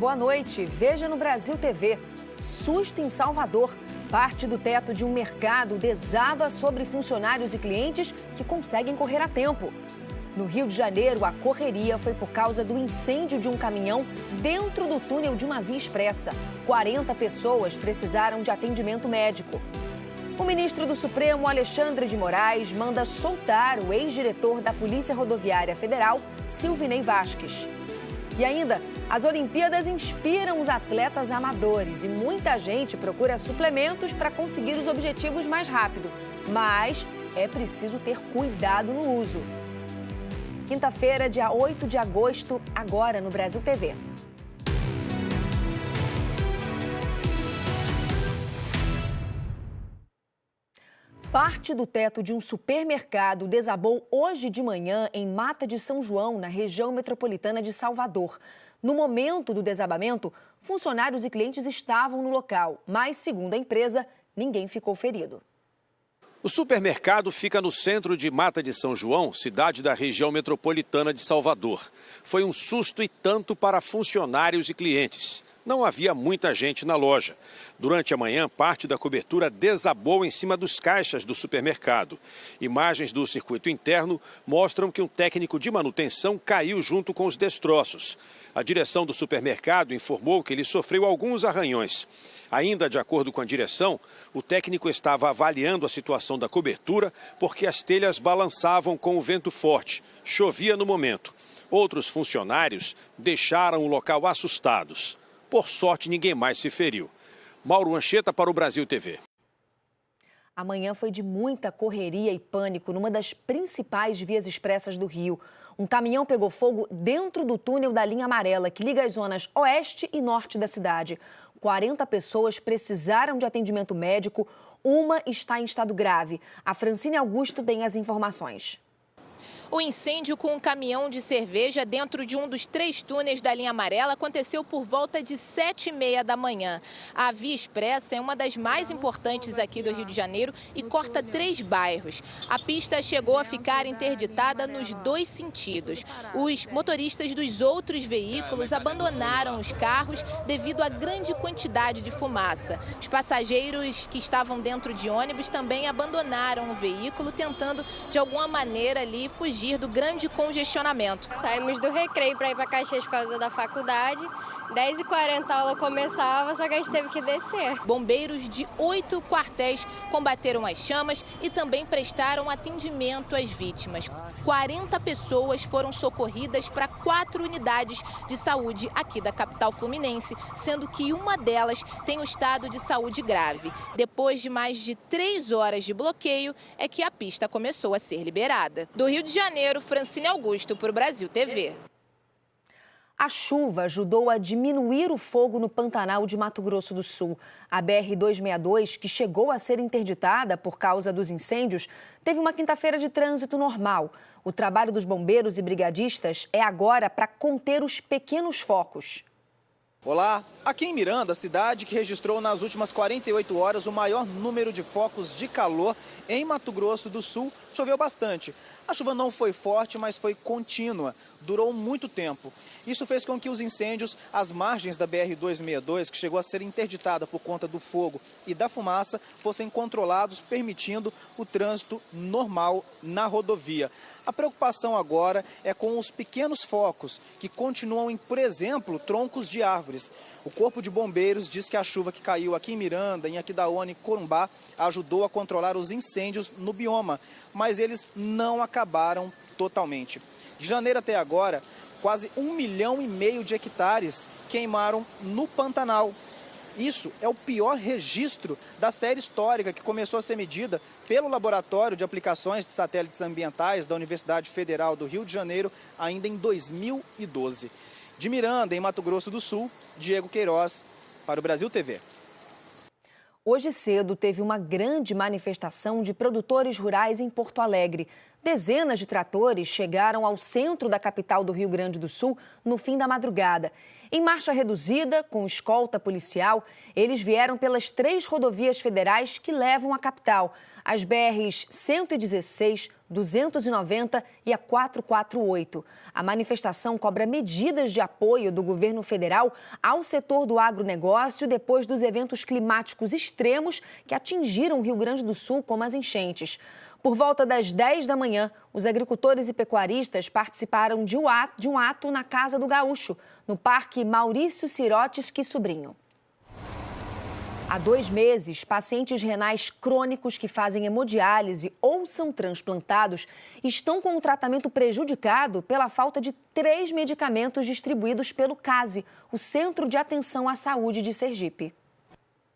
Boa noite. Veja no Brasil TV. Susto em Salvador. Parte do teto de um mercado desaba sobre funcionários e clientes que conseguem correr a tempo. No Rio de Janeiro, a correria foi por causa do incêndio de um caminhão dentro do túnel de uma via expressa. 40 pessoas precisaram de atendimento médico. O ministro do Supremo, Alexandre de Moraes, manda soltar o ex-diretor da Polícia Rodoviária Federal, Silvinei Vasquez. E ainda, as Olimpíadas inspiram os atletas amadores e muita gente procura suplementos para conseguir os objetivos mais rápido. Mas é preciso ter cuidado no uso. Quinta-feira, dia 8 de agosto, agora no Brasil TV. Parte do teto de um supermercado desabou hoje de manhã em Mata de São João, na região metropolitana de Salvador. No momento do desabamento, funcionários e clientes estavam no local, mas, segundo a empresa, ninguém ficou ferido. O supermercado fica no centro de Mata de São João, cidade da região metropolitana de Salvador. Foi um susto e tanto para funcionários e clientes. Não havia muita gente na loja. Durante a manhã, parte da cobertura desabou em cima dos caixas do supermercado. Imagens do circuito interno mostram que um técnico de manutenção caiu junto com os destroços. A direção do supermercado informou que ele sofreu alguns arranhões. Ainda de acordo com a direção, o técnico estava avaliando a situação da cobertura porque as telhas balançavam com o vento forte. Chovia no momento. Outros funcionários deixaram o local assustados. Por sorte, ninguém mais se feriu. Mauro Anchieta para o Brasil TV. Amanhã foi de muita correria e pânico numa das principais vias expressas do Rio. Um caminhão pegou fogo dentro do túnel da linha amarela, que liga as zonas oeste e norte da cidade. 40 pessoas precisaram de atendimento médico, uma está em estado grave. A Francine Augusto tem as informações. O incêndio com um caminhão de cerveja dentro de um dos 3 túneis da linha amarela aconteceu por volta de 7h30 da manhã. A Via Expressa é uma das mais importantes aqui do Rio de Janeiro e corta 3 bairros. A pista chegou a ficar interditada nos 2 sentidos. Os motoristas dos outros veículos abandonaram os carros devido à grande quantidade de fumaça. Os passageiros que estavam dentro de ônibus também abandonaram o veículo, tentando de alguma maneira ali fugir do grande congestionamento. Saímos do recreio para ir para Caxias por causa da faculdade. 10h40 a aula começava, só que a gente teve que descer. Bombeiros de 8 quartéis combateram as chamas e também prestaram atendimento às vítimas. 40 pessoas foram socorridas para 4 unidades de saúde aqui da capital fluminense, sendo que uma delas tem um estado de saúde grave. Depois de mais de 3 horas de bloqueio, é que a pista começou a ser liberada. Do Rio de Janeiro, Francine Augusto para o Brasil TV. A chuva ajudou a diminuir o fogo no Pantanal de Mato Grosso do Sul. A BR-262, que chegou a ser interditada por causa dos incêndios, teve uma quinta-feira de trânsito normal. O trabalho dos bombeiros e brigadistas é agora para conter os pequenos focos. Olá, aqui em Miranda, cidade que registrou nas últimas 48 horas o maior número de focos de calor em Mato Grosso do Sul, choveu bastante. A chuva não foi forte, mas foi contínua, durou muito tempo. Isso fez com que os incêndios às margens da BR-262, que chegou a ser interditada por conta do fogo e da fumaça, fossem controlados, permitindo o trânsito normal na rodovia. A preocupação agora é com os pequenos focos, que continuam em, por exemplo, troncos de árvores. O Corpo de Bombeiros diz que a chuva que caiu aqui em Miranda, em Aquidauana e Corumbá, ajudou a controlar os incêndios no bioma, mas eles não acabaram totalmente. De janeiro até agora, quase 1,5 milhão de hectares queimaram no Pantanal. Isso é o pior registro da série histórica que começou a ser medida pelo Laboratório de Aplicações de Satélites Ambientais da Universidade Federal do Rio de Janeiro, ainda em 2012. De Miranda, em Mato Grosso do Sul, Diego Queiroz, para o Brasil TV. Hoje cedo teve uma grande manifestação de produtores rurais em Porto Alegre. Dezenas de tratores chegaram ao centro da capital do Rio Grande do Sul no fim da madrugada. Em marcha reduzida, com escolta policial, eles vieram pelas 3 rodovias federais que levam à capital. As BRs 116, 290 e a 448. A manifestação cobra medidas de apoio do governo federal ao setor do agronegócio depois dos eventos climáticos extremos que atingiram o Rio Grande do Sul, como as enchentes. Por volta das 10 da manhã, os agricultores e pecuaristas participaram de um ato na Casa do Gaúcho, no Parque Maurício Sirotsky Sobrinho. Há 2 meses, pacientes renais crônicos que fazem hemodiálise ou são transplantados estão com o tratamento prejudicado pela falta de 3 medicamentos distribuídos pelo CASE, o Centro de Atenção à Saúde de Sergipe.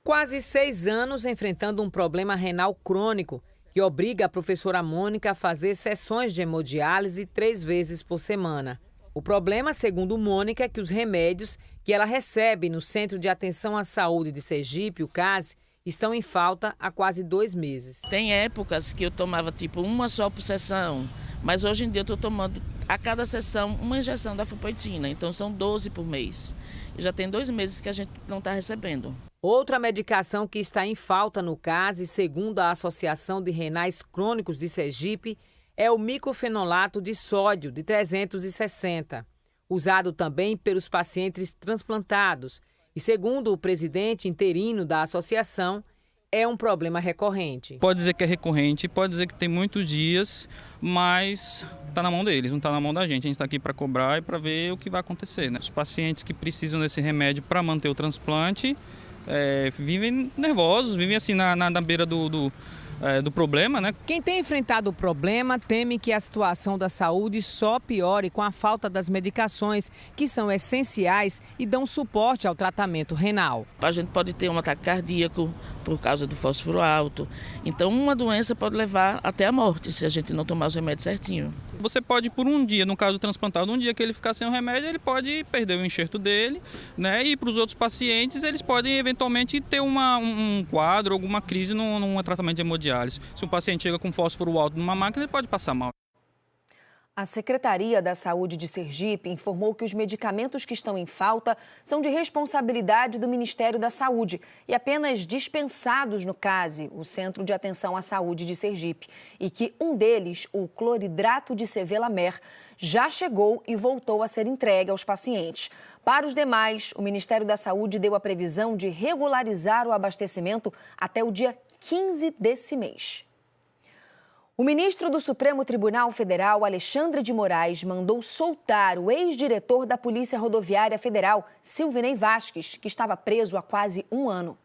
Quase 6 anos enfrentando um problema renal crônico que obriga a professora Mônica a fazer sessões de hemodiálise 3 vezes por semana. O problema, segundo Mônica, é que os remédios que ela recebe no Centro de Atenção à Saúde de Sergipe, o CASE, estão em falta há quase 2 meses. Tem épocas que eu tomava tipo uma só por sessão, mas hoje em dia eu estou tomando a cada sessão uma injeção da fupoitina, então são 12 por mês. E já tem 2 meses que a gente não está recebendo. Outra medicação que está em falta no CASE, segundo a Associação de Renais Crônicos de Sergipe, é o micofenolato de sódio de 360, usado também pelos pacientes transplantados. E segundo o presidente interino da associação, é um problema recorrente. Pode dizer que é recorrente, pode dizer que tem muitos dias, mas está na mão deles, não está na mão da gente. A gente está aqui para cobrar e para ver o que vai acontecer, né? Os pacientes que precisam desse remédio para manter o transplante vivem nervosos, vivem assim na beira do problema, né? Quem tem enfrentado o problema teme que a situação da saúde só piore com a falta das medicações, que são essenciais e dão suporte ao tratamento renal. A gente pode ter um ataque cardíaco por causa do fósforo alto. Então, uma doença pode levar até a morte se a gente não tomar os remédios certinho. Você pode, por um dia, no caso do transplantado, um dia que ele ficar sem o remédio, ele pode perder o enxerto dele, né? E para os outros pacientes, eles podem eventualmente ter um quadro, alguma crise num tratamento de hemodiálise. Se um paciente chega com fósforo alto numa máquina, ele pode passar mal. A Secretaria da Saúde de Sergipe informou que os medicamentos que estão em falta são de responsabilidade do Ministério da Saúde e apenas dispensados no CASE, o Centro de Atenção à Saúde de Sergipe, e que um deles, o cloridrato de sevelamer, já chegou e voltou a ser entregue aos pacientes. Para os demais, o Ministério da Saúde deu a previsão de regularizar o abastecimento até o dia 15 desse mês. O ministro do Supremo Tribunal Federal, Alexandre de Moraes, mandou soltar o ex-diretor da Polícia Rodoviária Federal, Silvinei Vasquez, que estava preso há quase 1 ano.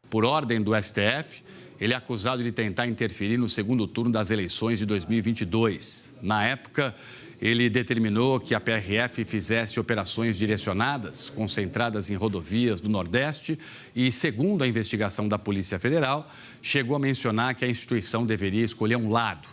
Por ordem do STF, ele é acusado de tentar interferir no segundo turno das eleições de 2022. Na época, ele determinou que a PRF fizesse operações direcionadas, concentradas em rodovias do Nordeste e, segundo a investigação da Polícia Federal, chegou a mencionar que a instituição deveria escolher um lado.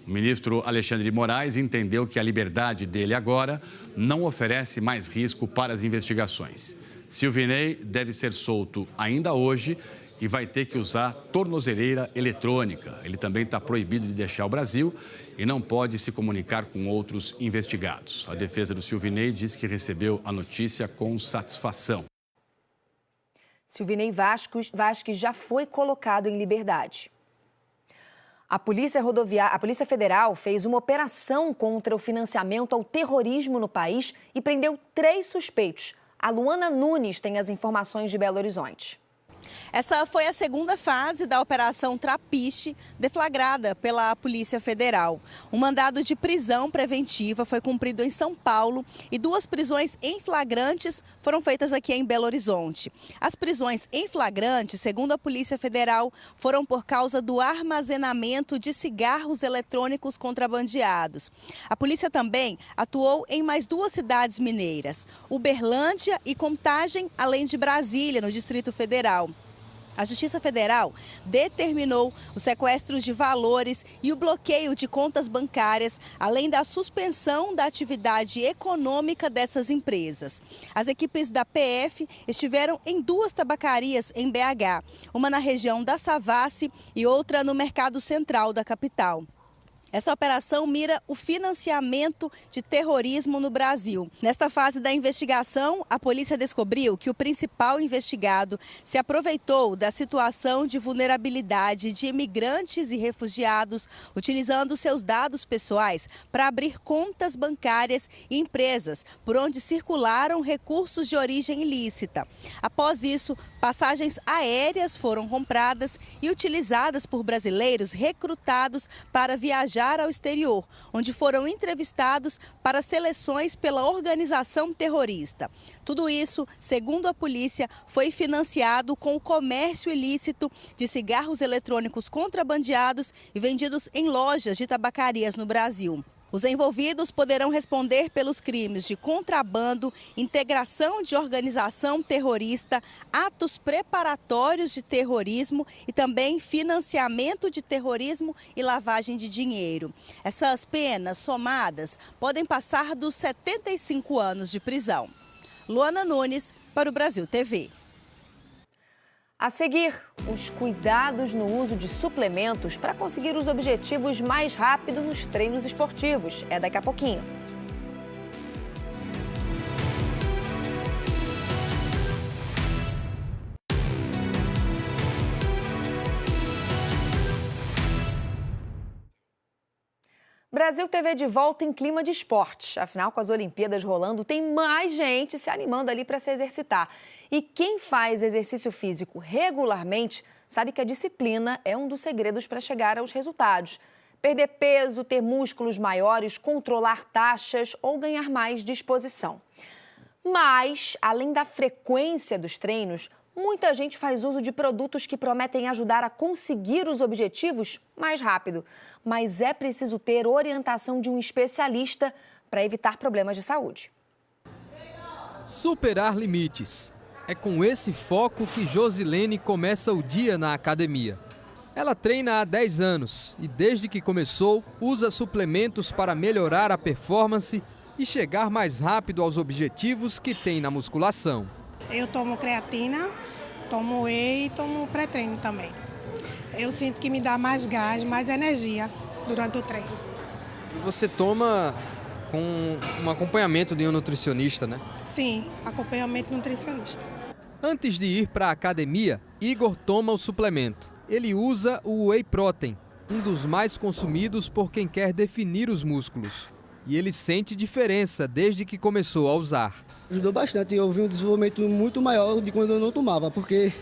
O ministro Alexandre de Moraes entendeu que a liberdade dele agora não oferece mais risco para as investigações. Silvinei deve ser solto ainda hoje e vai ter que usar tornozeleira eletrônica. Ele também está proibido de deixar o Brasil e não pode se comunicar com outros investigados. A defesa do Silvinei diz que recebeu a notícia com satisfação. Silvinei Vasquez já foi colocado em liberdade. A Polícia Federal fez uma operação contra o financiamento ao terrorismo no país e prendeu 3 suspeitos. A Luana Nunes tem as informações de Belo Horizonte. Essa foi a segunda fase da Operação Trapiche, deflagrada pela Polícia Federal. Um mandado de prisão preventiva foi cumprido em São Paulo e 2 prisões em flagrantes foram feitas aqui em Belo Horizonte. As prisões em flagrante, segundo a Polícia Federal, foram por causa do armazenamento de cigarros eletrônicos contrabandeados. A polícia também atuou em mais 2 cidades mineiras, Uberlândia e Contagem, além de Brasília, no Distrito Federal. A Justiça Federal determinou o sequestro de valores e o bloqueio de contas bancárias, além da suspensão da atividade econômica dessas empresas. As equipes da PF estiveram em 2 tabacarias em BH, uma na região da Savassi e outra no Mercado Central da capital. Essa operação mira o financiamento de terrorismo no Brasil. Nesta fase da investigação, a polícia descobriu que o principal investigado se aproveitou da situação de vulnerabilidade de imigrantes e refugiados, utilizando seus dados pessoais para abrir contas bancárias e empresas por onde circularam recursos de origem ilícita. Após isso, passagens aéreas foram compradas e utilizadas por brasileiros recrutados para viajar ao exterior, onde foram entrevistados para seleções pela organização terrorista. Tudo isso, segundo a polícia, foi financiado com o comércio ilícito de cigarros eletrônicos contrabandeados e vendidos em lojas de tabacarias no Brasil. Os envolvidos poderão responder pelos crimes de contrabando, integração de organização terrorista, atos preparatórios de terrorismo e também financiamento de terrorismo e lavagem de dinheiro. Essas penas somadas podem passar dos 75 anos de prisão. Luana Nunes, para o Brasil TV. A seguir, os cuidados no uso de suplementos para conseguir os objetivos mais rápido nos treinos esportivos. É daqui a pouquinho. Brasil TV de volta em clima de esporte. Afinal, com as Olimpíadas rolando, tem mais gente se animando ali para se exercitar. E quem faz exercício físico regularmente sabe que a disciplina é um dos segredos para chegar aos resultados. Perder peso, ter músculos maiores, controlar taxas ou ganhar mais disposição. Mas, além da frequência dos treinos, muita gente faz uso de produtos que prometem ajudar a conseguir os objetivos mais rápido. Mas é preciso ter orientação de um especialista para evitar problemas de saúde. Superar limites. É com esse foco que Josilene começa o dia na academia. Ela treina há 10 anos e desde que começou, usa suplementos para melhorar a performance e chegar mais rápido aos objetivos que tem na musculação. Eu tomo creatina, tomo whey e tomo pré-treino também. Eu sinto que me dá mais gás, mais energia durante o treino. Você toma com um acompanhamento de um nutricionista, né? Sim, acompanhamento nutricionista. Antes de ir para a academia, Igor toma o suplemento. Ele usa o whey protein, um dos mais consumidos por quem quer definir os músculos. E ele sente diferença desde que começou a usar. Ajudou bastante, eu vi um desenvolvimento muito maior de quando eu não tomava, porque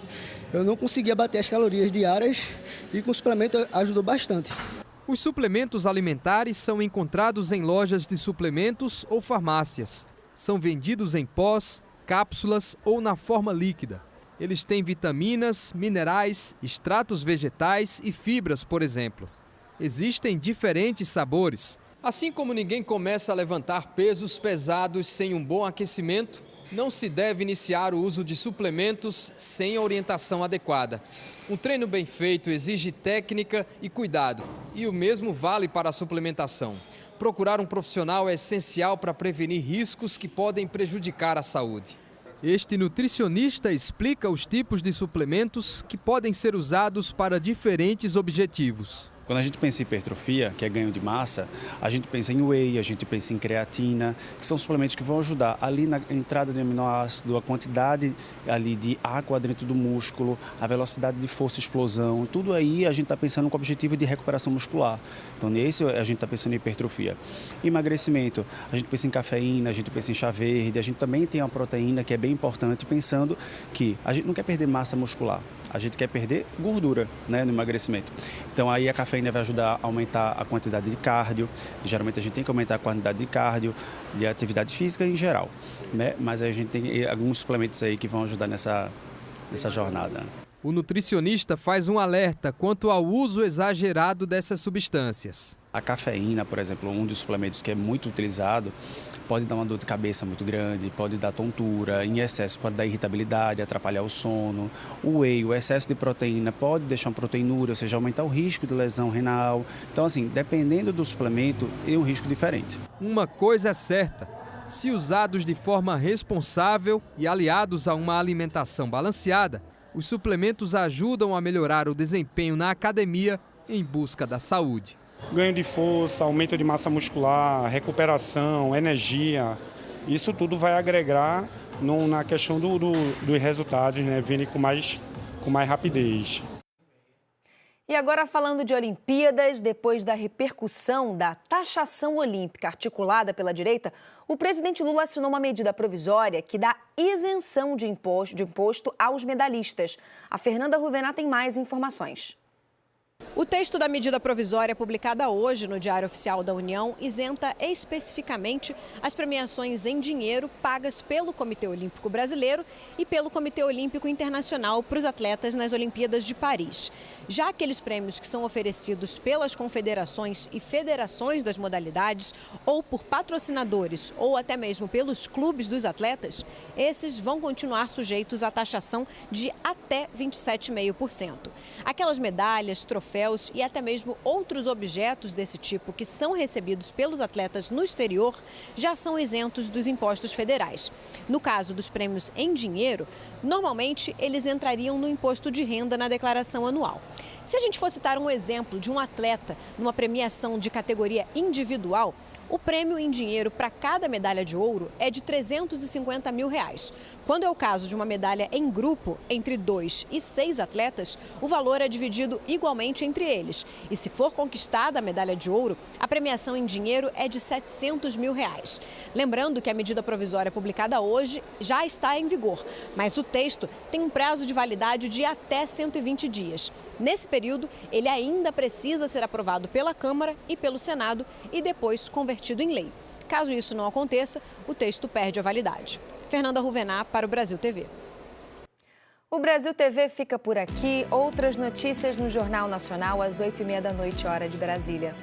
eu não conseguia bater as calorias diárias e com o suplemento ajudou bastante. Os suplementos alimentares são encontrados em lojas de suplementos ou farmácias. São vendidos em pós, cápsulas ou na forma líquida. Eles têm vitaminas, minerais, extratos vegetais e fibras, por exemplo. Existem diferentes sabores. Assim como ninguém começa a levantar pesos pesados sem um bom aquecimento, não se deve iniciar o uso de suplementos sem a orientação adequada. Um treino bem feito exige técnica e cuidado, e o mesmo vale para a suplementação. Procurar um profissional é essencial para prevenir riscos que podem prejudicar a saúde. Este nutricionista explica os tipos de suplementos que podem ser usados para diferentes objetivos. Quando a gente pensa em hipertrofia, que é ganho de massa, a gente pensa em whey, a gente pensa em creatina, que são suplementos que vão ajudar ali na entrada de aminoácido, a quantidade ali de água dentro do músculo, a velocidade de força e explosão, tudo aí a gente está pensando com o objetivo de recuperação muscular. Então nesse a gente está pensando em hipertrofia. Emagrecimento, a gente pensa em cafeína, a gente pensa em chá verde, a gente também tem uma proteína que é bem importante, pensando que a gente não quer perder massa muscular, a gente quer perder gordura, né, no emagrecimento. Então aí a cafeína vai ajudar a aumentar a quantidade de cardio. Geralmente a gente tem que aumentar a quantidade de cardio, de atividade física em geral, né? Mas a gente tem alguns suplementos aí que vão ajudar nessa jornada. O nutricionista faz um alerta quanto ao uso exagerado dessas substâncias. A cafeína, por exemplo, um dos suplementos que é muito utilizado, pode dar uma dor de cabeça muito grande, pode dar tontura, em excesso pode dar irritabilidade, atrapalhar o sono. O whey, o excesso de proteína pode deixar uma proteinúria, ou seja, aumentar o risco de lesão renal. Então, assim, dependendo do suplemento, é um risco diferente. Uma coisa é certa, se usados de forma responsável e aliados a uma alimentação balanceada, os suplementos ajudam a melhorar o desempenho na academia em busca da saúde. Ganho de força, aumento de massa muscular, recuperação, energia, isso tudo vai agregar na questão dos resultados, né, virem com mais rapidez. E agora falando de Olimpíadas, depois da repercussão da taxação olímpica articulada pela direita, o presidente Lula assinou uma medida provisória que dá isenção de imposto aos medalhistas. A Fernanda Ruvenat tem mais informações. O texto da medida provisória publicada hoje no Diário Oficial da União isenta especificamente as premiações em dinheiro pagas pelo Comitê Olímpico Brasileiro e pelo Comitê Olímpico Internacional para os atletas nas Olimpíadas de Paris. Já aqueles prêmios que são oferecidos pelas confederações e federações das modalidades ou por patrocinadores ou até mesmo pelos clubes dos atletas, esses vão continuar sujeitos à taxação de até 27,5%. Aquelas medalhas, troféus e até mesmo outros objetos desse tipo que são recebidos pelos atletas no exterior já são isentos dos impostos federais. No caso dos prêmios em dinheiro, normalmente eles entrariam no imposto de renda na declaração anual. Se a gente for citar um exemplo de um atleta numa premiação de categoria individual, o prêmio em dinheiro para cada medalha de ouro é de R$350 mil. Quando é o caso de uma medalha em grupo, entre 2 e 6 atletas, o valor é dividido igualmente entre eles. E se for conquistada a medalha de ouro, a premiação em dinheiro é de R$700 mil. Lembrando que a medida provisória publicada hoje já está em vigor, mas o texto tem um prazo de validade de até 120 dias. Nesse período, ele ainda precisa ser aprovado pela Câmara e pelo Senado e depois convertido em lei. Caso isso não aconteça, o texto perde a validade. Fernanda Ruvenat para o Brasil TV. O Brasil TV fica por aqui. Outras notícias no Jornal Nacional às 8h30 da noite, hora de Brasília.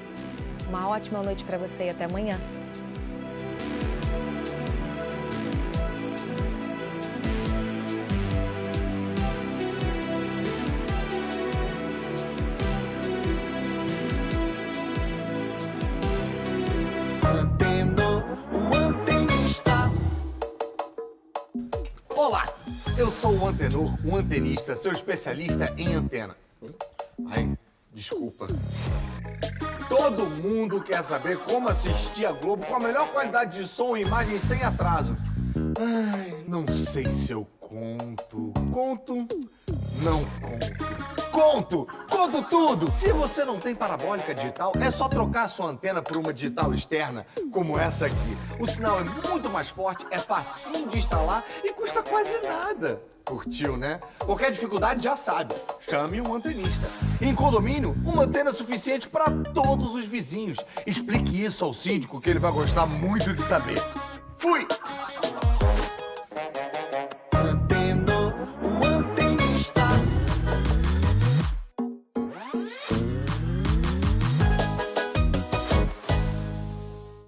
Uma ótima noite para você e até amanhã. Olá, eu sou o Antenor, um antenista, seu especialista em antena. Ai, desculpa. Todo mundo quer saber como assistir a Globo com a melhor qualidade de som e imagem sem atraso. Ai, não sei se eu conto. Conto? Não conto. Conto tudo! Se você não tem parabólica digital, é só trocar a sua antena por uma digital externa, como essa aqui. O sinal é muito mais forte, é facinho de instalar e custa quase nada. Curtiu, né? Qualquer dificuldade já sabe. Chame um antenista. Em condomínio, uma antena suficiente para todos os vizinhos. Explique isso ao síndico que ele vai gostar muito de saber. Fui!